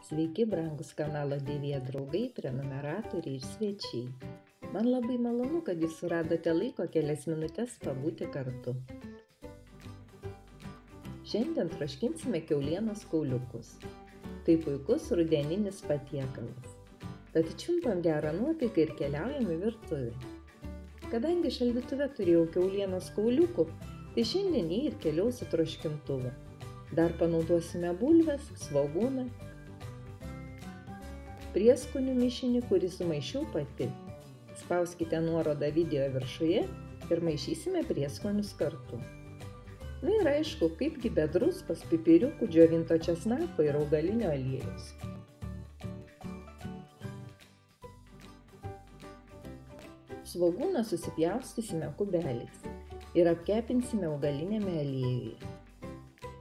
Sveiki, brangus kanalo Dievija draugai, prenumeratoriai ir svečiai. Man labai malonu, kad jūs suradote laiko kelias minutės pabūti kartu. Šiandien troškinsime kiaulienos kauliukus. Tai puikus rudeninis patiekalas. Tad čiumpam gerą nuotaiką ir keliaujam į virtuvę. Kadangi šaldytuve turėjau kiaulienos kauliukų, tai šiandien jį ir keliaus į troškintuvą. Dar panaudosime bulves, svogūną, prieskonių mišinį, kurį sumaišiau pati. Spauskite nuorodą video viršuje ir maišysime prieskonius kartu. Na ir aišku, kaipgi be druskos, pipiriukų, džiovinto česnako ir augalinio aliejaus. Svogūną susipjaustysime kubeliais ir apkepinsime augalinėme aliejuje.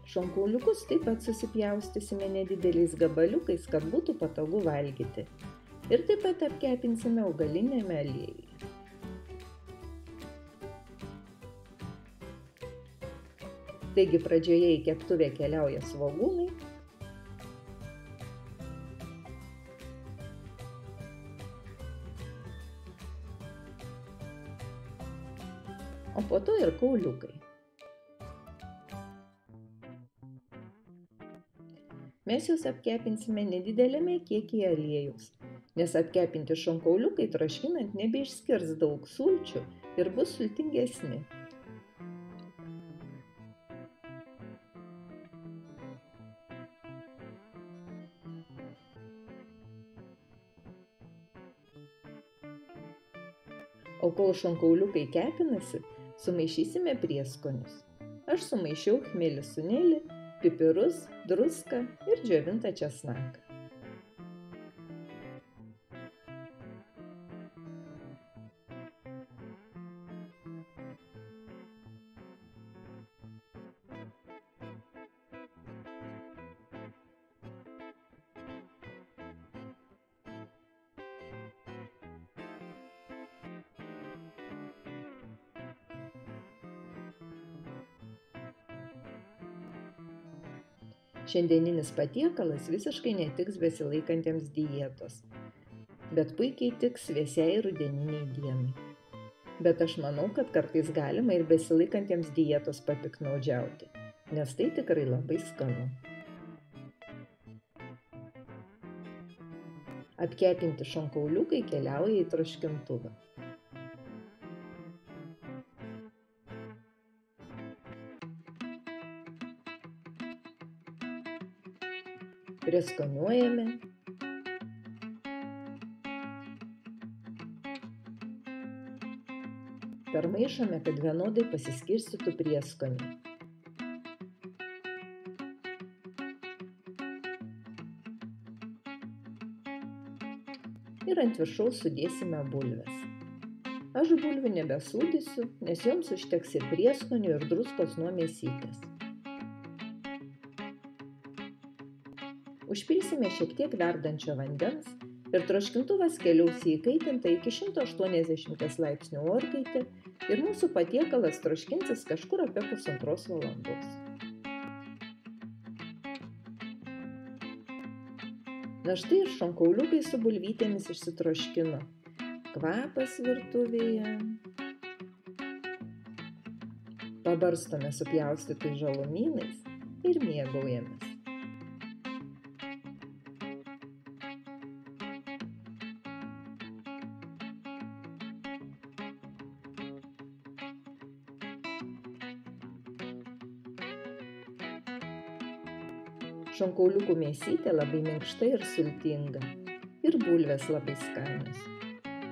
Šonkauliukus taip pat susipjaustysime nedideliais gabaliukais, kad būtų patogu valgyti. Ir taip pat apkepinsime augalinėme aliejuje. Taigi pradžioje į keptuvę keliauja svogūnai. O po to ir kauliukai. Mes juos apkepinsime nedidelėme kiekyje aliejaus, nes apkepinti šonkauliukai troškinant nebeišskirs daug sulčių ir bus sultingesni. O kol šonkauliukai kepinasi, sumaišysime prieskonius. Aš sumaišiau chmelį sunelį, pipirus, druską ir džiovintą česnaką. Šiandieninis patiekalas visiškai netiks besilaikantiems dietos, bet puikiai tiks vėsiai rudeniniai dienai. Bet aš manau, kad kartais galima ir besilaikantiems dietos papiknaudžiauti, nes tai tikrai labai skanu. Apkepinti šonkauliukai keliauja į troškintuvą. Prieskoniuojame. Permaišome, kad vienodai pasiskirstytų prieskoniai. Ir ant viršaus sudėsime bulves. Aš bulvių nebesūdysiu, nes joms užteks ir prieskonių, ir druskos nuo mėsytės. Užpilsime šiek tiek verdančio vandens ir troškintuvas keliaus į įkaitintą iki 180 laipsnių orkaitę ir mūsų patiekalas troškinsis kažkur apie 1,5 valandos. Na štai ir šonkauliukai su bulvytėmis išsitroškino. Kvapas virtuvėje. Pabarstome supjaustytais žalumynais ir mėgaujamės. Šonkauliukų mėsytė labai minkšta ir sultinga. Ir bulvės labai skanios.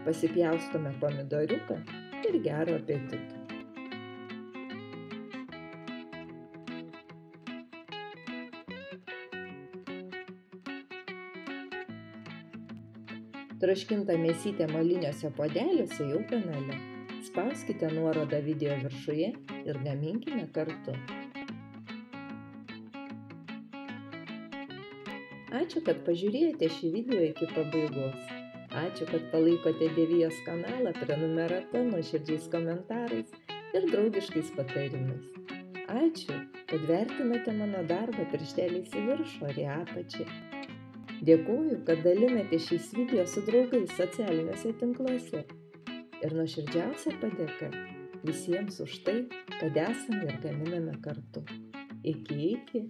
Pasipjaustome pomidoriuką ir gero apetito. Troškinta mėsytė moliniuose puodeliuose jau penale. Spauskite nuorodą video viršuje ir gaminkime kartu. Ačiū, kad pažiūrėjote šį video iki pabaigos. Ačiū, kad palaikote Dievijos kanalą prenumerata, nuoširdžiais komentarais ir draugiškais patarimais. Ačiū, kad vertinate mano darbą piršteliais į viršų ar į apačią. Dėkuoju, kad dalinate šiais video su draugais socialiniuose tinkluose. Ir nuoširdžiausia padėka visiems už tai, kad esame ir gaminame kartu. Iki.